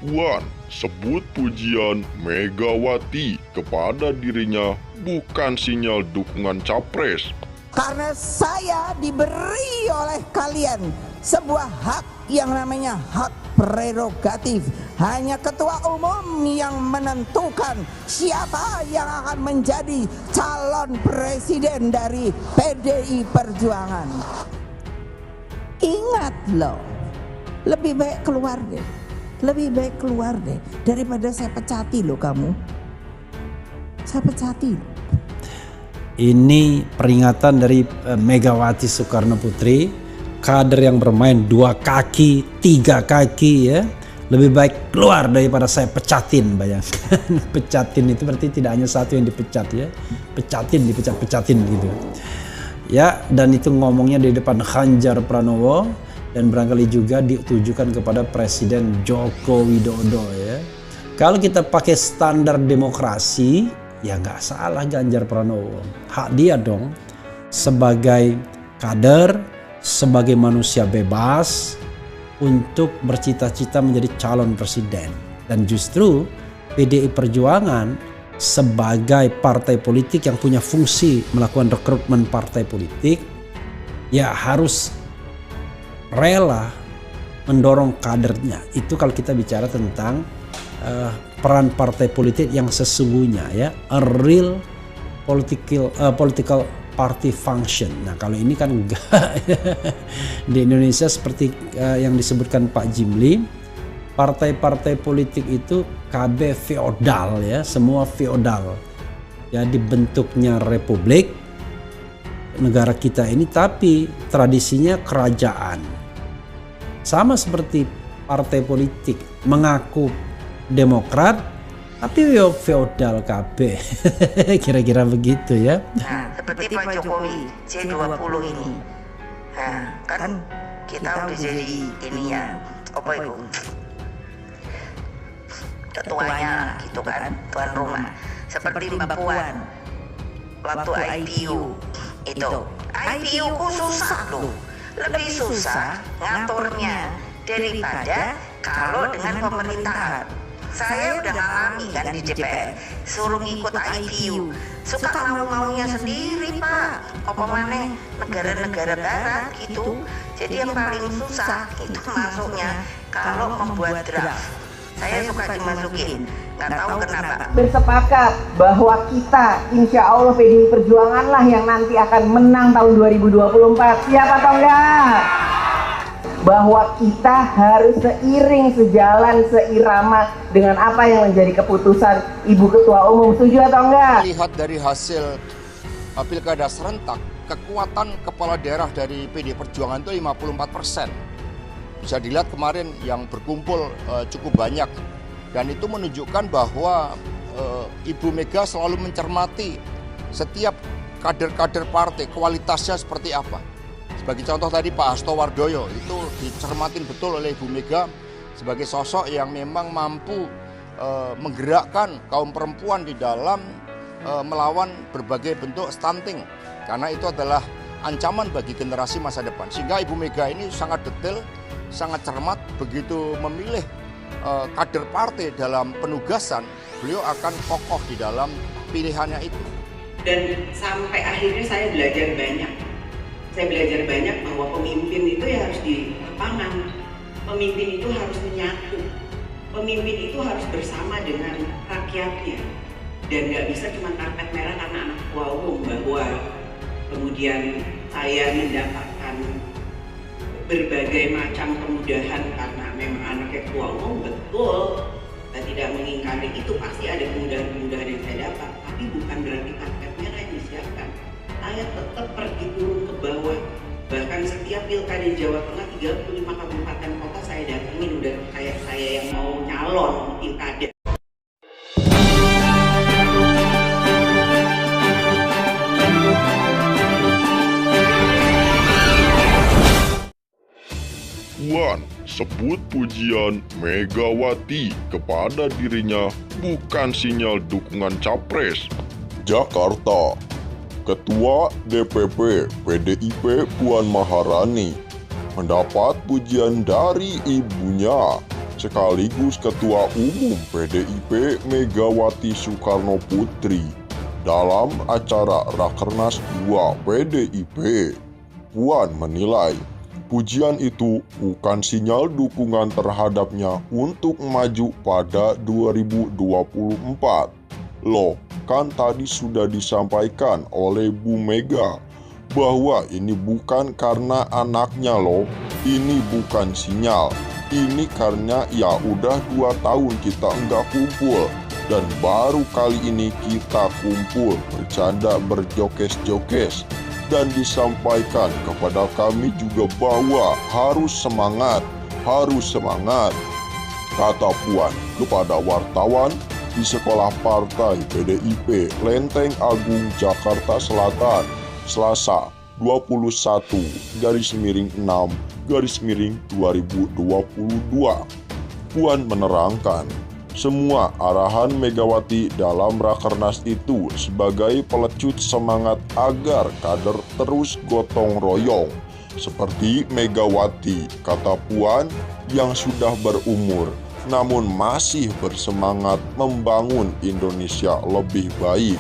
Puan sebut pujian Megawati kepada dirinya bukan sinyal dukungan capres. Karena saya diberi oleh kalian sebuah hak yang namanya hak prerogatif. Hanya ketua umum yang menentukan siapa yang akan menjadi calon presiden dari PDI Perjuangan. Ingat loh, lebih baik keluar deh. Lebih baik keluar deh daripada saya pecati loh kamu. Saya pecati loh. Ini peringatan dari Megawati Soekarno Putri, kader yang bermain 2 kaki, 3 kaki ya. Lebih baik keluar daripada saya pecatin, bayangkan. Pecatin itu berarti tidak hanya satu yang dipecat ya. Pecatin, dipecat-pecatin gitu. Ya, dan itu ngomongnya di depan Ganjar Pranowo dan barangkali juga ditujukan kepada Presiden Joko Widodo ya. Kalau kita pakai standar demokrasi, ya nggak salah Ganjar Pranowo. Hak dia dong sebagai kader, sebagai manusia bebas untuk bercita-cita menjadi calon presiden. Dan justru PDI Perjuangan sebagai partai politik yang punya fungsi melakukan rekrutmen partai politik, ya harus rela mendorong kadernya. Itu kalau kita bicara tentang peran partai politik yang sesungguhnya ya, a real political party function. Nah kalau ini kan enggak. Di Indonesia seperti yang disebutkan Pak Jimli, partai-partai politik itu KB feodal ya, semua feodal. Jadi bentuknya republik negara kita ini, tapi tradisinya kerajaan. Sama seperti partai politik mengaku demokrat tapi feodal KB. Kira-kira begitu ya. Nah, seperti Pak Jokowi G20 ini. Nah, kan kita udah jadi ininya, apa itu? Ketuanya gitu kan, tuan rumah. Seperti Mbak Puan waktu IPU itu. IPU ku susah loh. Lebih susah ngaturnya daripada kalau dengan pemerintahan. Saya udah ngalami kan di DPR, suruh ngikut IPU, suka mau-maunya sendiri Pak, apa mana negara-negara barat gitu. Jadi yang paling susah itu masuknya kalau membuat draft. Saya suka dimasukin, nggak tahu kenapa. Bersepakat bahwa kita, insya Allah PDI Perjuangan lah yang nanti akan menang tahun 2024. Siap atau enggak? Bahwa kita harus seiring, sejalan, seirama dengan apa yang menjadi keputusan Ibu Ketua Umum. Setuju atau enggak? Lihat dari hasil pilkada serentak, kekuatan kepala daerah dari PDI Perjuangan itu 54%. Bisa dilihat kemarin yang berkumpul cukup banyak. Dan itu menunjukkan bahwa Ibu Mega selalu mencermati setiap kader-kader partai, kualitasnya seperti apa. Sebagai contoh tadi Pak Hasto Wardoyo itu dicermatin betul oleh Ibu Mega sebagai sosok yang memang mampu menggerakkan kaum perempuan di dalam melawan berbagai bentuk stunting. Karena itu adalah ancaman bagi generasi masa depan. Sehingga Ibu Mega ini sangat detail, sangat cermat, begitu memilih kader partai dalam penugasan, beliau akan kokoh di dalam pilihannya itu. Dan sampai akhirnya saya belajar banyak. Saya belajar banyak bahwa pemimpin itu ya harus di lapangan, pemimpin itu harus menyatu, pemimpin itu harus bersama dengan rakyatnya, dan nggak bisa cuma karpet merah karena anak ketua umum, bahwa kemudian saya mendapatkan berbagai macam kemudahan karena memang anaknya ketua umum, betul, saya tidak mengingkari itu, pasti ada kemudahan-kemudahan yang saya dapat, tapi bukan berarti karpet merah yang disiapkan. Saya tetap pergi turun ke bawah. Bahkan setiap pilkada di Jawa Tengah 35 kabupaten kota saya datengin, udah kayak saya yang mau nyalon pilkada. Puan sebut pujian Megawati kepada dirinya bukan sinyal dukungan capres. Jakarta. Ketua DPP PDIP Puan Maharani mendapat pujian dari ibunya sekaligus Ketua Umum PDIP Megawati Soekarno Putri dalam acara Rakernas 2 PDIP. Puan menilai pujian itu bukan sinyal dukungan terhadapnya untuk maju pada 2024. Loh, kan tadi sudah disampaikan oleh Bu Mega bahwa ini bukan karena anaknya loh, ini bukan sinyal. Ini karena ya udah 2 tahun kita enggak kumpul dan baru kali ini kita kumpul bercanda berjokes-jokes dan disampaikan kepada kami juga bahwa harus semangat, kata Puan kepada wartawan di Sekolah Partai PDIP Lenteng Agung, Jakarta Selatan, Selasa 21/6/2022. Puan menerangkan, semua arahan Megawati dalam Rakernas itu sebagai pelecut semangat agar kader terus gotong royong. Seperti Megawati, kata Puan, yang sudah berumur namun masih bersemangat membangun Indonesia lebih baik.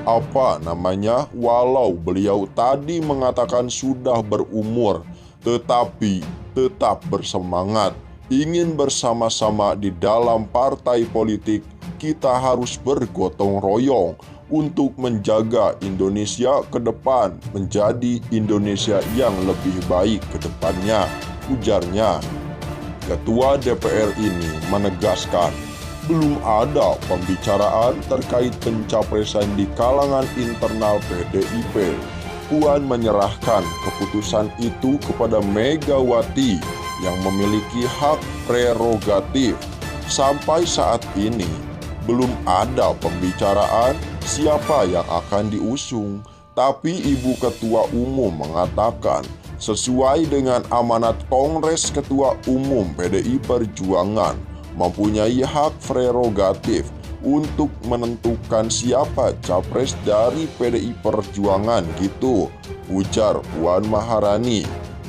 Apa namanya, walau beliau tadi mengatakan sudah berumur, tetapi tetap bersemangat. Ingin bersama-sama di dalam partai politik, kita harus bergotong royong untuk menjaga Indonesia ke depan menjadi Indonesia yang lebih baik ke depannya, ujarnya. Ketua DPR ini menegaskan, belum ada pembicaraan terkait pencapresan di kalangan internal PDIP. Puan menyerahkan keputusan itu kepada Megawati yang memiliki hak prerogatif. Sampai saat ini, belum ada pembicaraan siapa yang akan diusung. Tapi Ibu Ketua Umum mengatakan, sesuai dengan amanat Kongres Ketua Umum PDI Perjuangan, mempunyai hak prerogatif untuk menentukan siapa capres dari PDI Perjuangan gitu, ujar Puan Maharani.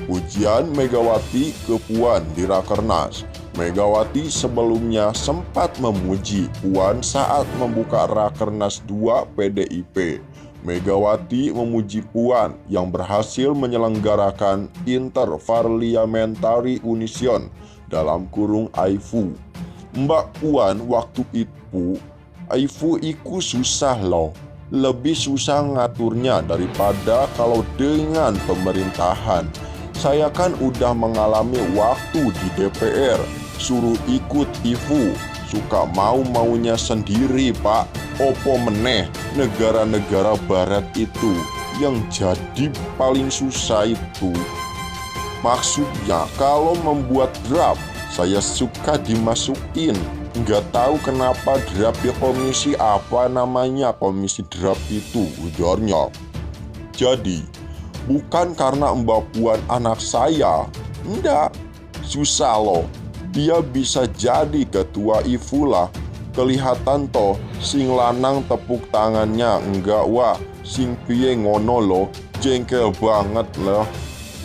Pujian Megawati ke Puan di Rakernas. Megawati sebelumnya sempat memuji Puan saat membuka Rakernas 2 PDIP. Megawati memuji Puan yang berhasil menyelenggarakan Interparliamentary Union dalam kurung AIFU. Mbak Puan waktu itu, AIFU iku susah loh, lebih susah ngaturnya daripada kalau dengan pemerintahan. Saya kan udah mengalami waktu di DPR, suruh ikut IFU, suka mau-maunya sendiri Pak. Opo meneh negara-negara barat itu yang jadi paling susah itu. Maksudnya kalau membuat draft, saya suka dimasukin. Nggak tahu kenapa draft di komisi apa namanya, komisi draft itu, ujarnya. Jadi, bukan karena Mbak Puan anak saya, enggak. Susah loh, dia bisa jadi ketua IFU lah. Kelihatan toh, sing lanang tepuk tangannya, enggak wah, sing piye ngono loh, jengkel banget loh.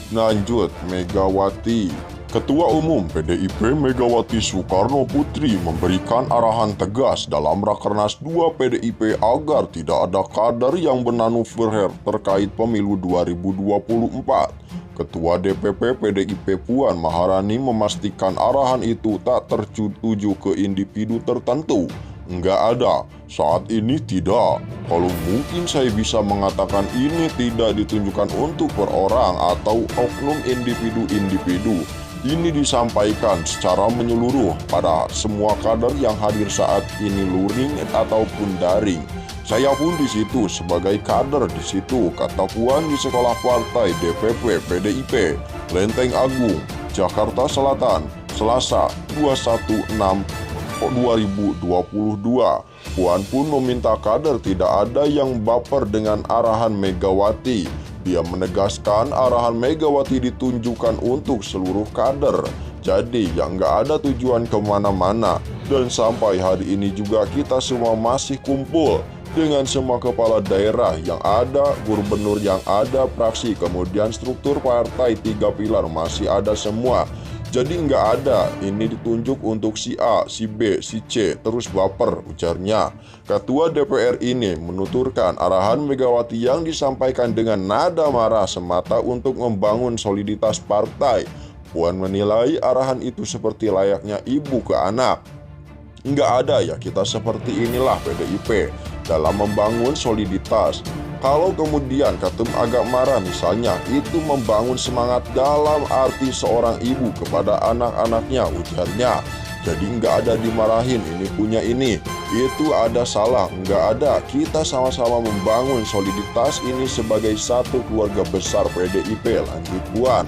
Lanjut, Megawati. Ketua Umum PDIP Megawati Soekarno Putri memberikan arahan tegas dalam Rakernas 2 PDIP agar tidak ada kader yang bermanuver terkait pemilu 2024. Ketua DPP PDIP Puan Maharani memastikan arahan itu tak tertuju ke individu tertentu. Enggak ada, saat ini tidak. Kalau mungkin saya bisa mengatakan ini tidak ditunjukkan untuk per orang atau oknum individu-individu. Ini disampaikan secara menyeluruh pada semua kader yang hadir saat ini, luring ataupun daring. Saya pun di situ sebagai kader di situ, kata Puan di Sekolah Partai DPP PDIP Lenteng Agung, Jakarta Selatan, Selasa 21/6/2022. Puan pun meminta kader tidak ada yang baper dengan arahan Megawati. Dia menegaskan arahan Megawati ditunjukkan untuk seluruh kader. Jadi yang nggak ada tujuan kemana-mana. Dan sampai hari ini juga kita semua masih kumpul dengan semua kepala daerah yang ada, gubernur yang ada, praksi, kemudian struktur partai 3 pilar masih ada semua. Jadi nggak ada, ini ditunjuk untuk si A, si B, si C, terus baper, ujarnya. Ketua DPR ini menuturkan arahan Megawati yang disampaikan dengan nada marah semata untuk membangun soliditas partai. Puan menilai arahan itu seperti layaknya ibu ke anak. Nggak ada ya, kita seperti inilah PDIP dalam membangun soliditas. Kalau kemudian Ketum agak marah misalnya, itu membangun semangat dalam arti seorang ibu kepada anak-anaknya, ujarnya. Jadi nggak ada dimarahin, ini punya ini, itu ada salah, nggak ada. Kita sama-sama membangun soliditas ini sebagai satu keluarga besar PDIP, lanjut Puan.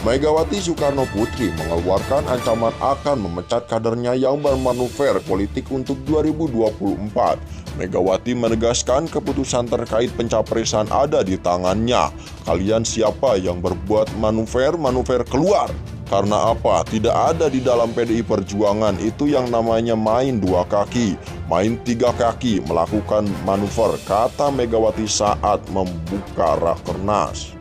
Megawati Soekarno Putri mengeluarkan ancaman akan memecat kadernya yang bermanuver politik untuk 2024. Megawati menegaskan keputusan terkait pencapresan ada di tangannya. Kalian siapa yang berbuat manuver keluar. Karena apa? Tidak ada di dalam PDI Perjuangan itu yang namanya main dua kaki, main tiga kaki, melakukan manuver, kata Megawati saat membuka Rakernas.